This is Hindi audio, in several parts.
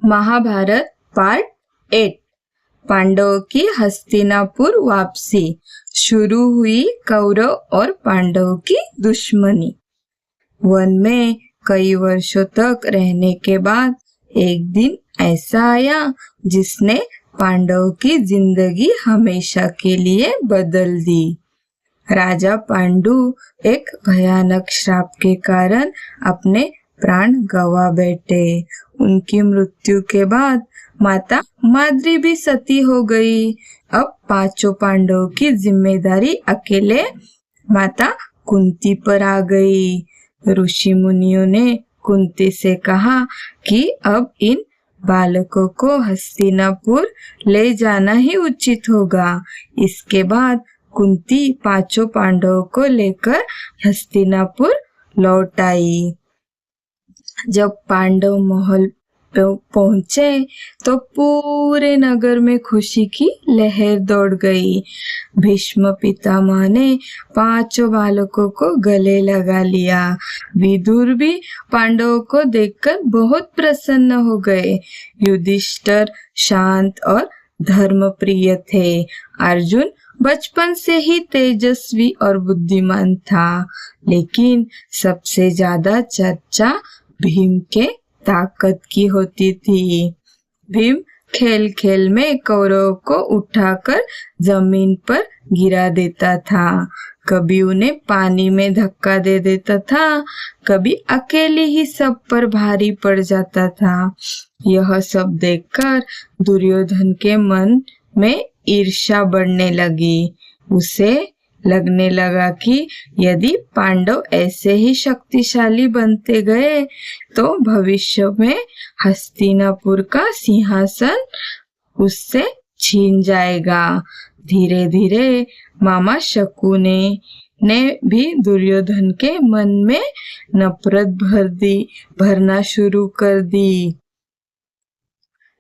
महाभारत पार्ट 8। पांडवों की हस्तिनापुर वापसी। शुरू हुई कौरव और पांडवों की दुश्मनी। वन में कई वर्षों तक रहने के बाद एक दिन ऐसा आया जिसने पांडवों की जिंदगी हमेशा के लिए बदल दी। राजा पांडु एक भयानक श्राप के कारण अपने प्राण गंवा बैठे। उनकी मृत्यु के बाद माता माद्री भी सती हो गई। अब पांचों पांडवों की जिम्मेदारी अकेले माता कुंती पर आ गई। ऋषि मुनियों ने कुंती से कहा कि अब इन बालकों को हस्तिनापुर ले जाना ही उचित होगा। इसके बाद कुंती पांचों पांडवों को लेकर हस्तिनापुर लौट आई। जब पांडव महल पहुंचे तो पूरे नगर में खुशी की लहर दौड़ गई। भीष्म पितामह ने पांचों बालकों को गले लगा लिया। विदुर भी पांडवों को देखकर बहुत प्रसन्न हो गए। युधिष्ठिर शांत और धर्मप्रिय थे। अर्जुन बचपन से ही तेजस्वी और बुद्धिमान था, लेकिन सबसे ज्यादा चर्चा भीम के ताकत की होती थी। भीम खेल खेल में कौरवों को उठाकर जमीन पर गिरा देता था। कभी उन्हें पानी में धक्का दे देता था, कभी अकेले ही सब पर भारी पड़ जाता था। यह सब देखकर दुर्योधन के मन में ईर्ष्या बढ़ने लगी। उसे लगने लगा कि यदि पांडव ऐसे ही शक्तिशाली बनते गए तो भविष्य में हस्तिनापुर का सिंहासन उससे छीन जाएगा। धीरे धीरे मामा शकुनी ने भी दुर्योधन के मन में नफरत भरना शुरू कर दी।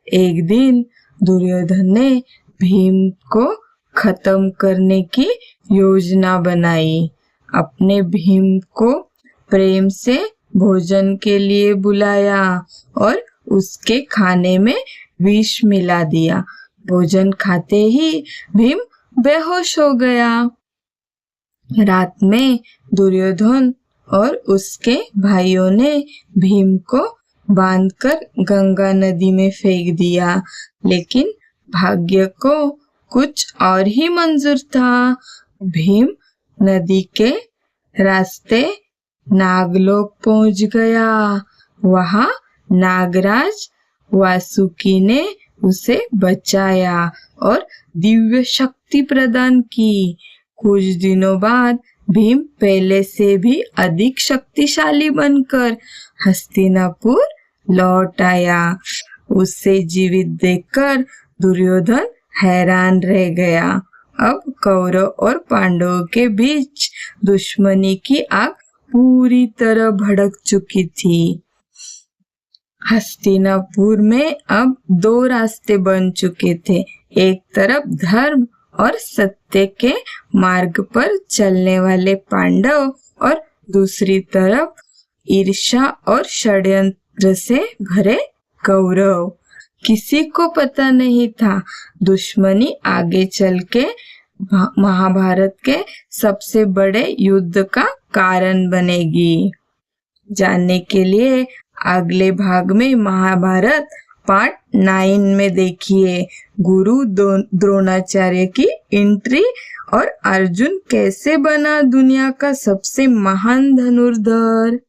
एक दिन दुर्योधन ने भीम को खत्म करने की योजना बनाई। अपने भीम को प्रेम से भोजन के लिए बुलाया और उसके खाने में विष मिला दिया। भोजन खाते ही भीम बेहोश हो गया। रात में दुर्योधन और उसके भाइयों ने भीम को बांधकर गंगा नदी में फेंक दिया, लेकिन भाग्य को कुछ और ही मंजूर था। भीम नदी के रास्ते नागलोक पहुंच गया। वहां नागराज वासुकी ने उसे बचाया और दिव्य शक्ति प्रदान की। कुछ दिनों बाद भीम पहले से भी अधिक शक्तिशाली बनकर हस्तिनापुर लौट आया। उसे जीवित देखकर दुर्योधन हैरान रह गया। अब कौरव और पांडवों के बीच दुश्मनी की आग पूरी तरह भड़क चुकी थी। हस्तिनापुर में अब दो रास्ते बन चुके थे। एक तरफ धर्म और सत्य के मार्ग पर चलने वाले पांडव और दूसरी तरफ ईर्ष्या और षड्यंत्र से भरे कौरव। किसी को पता नहीं था दुश्मनी आगे चल के महाभारत के सबसे बड़े युद्ध का कारण बनेगी। जानने के लिए अगले भाग में महाभारत पार्ट 9 में देखिए गुरु द्रोणाचार्य की एंट्री और अर्जुन कैसे बना दुनिया का सबसे महान धनुर्धर।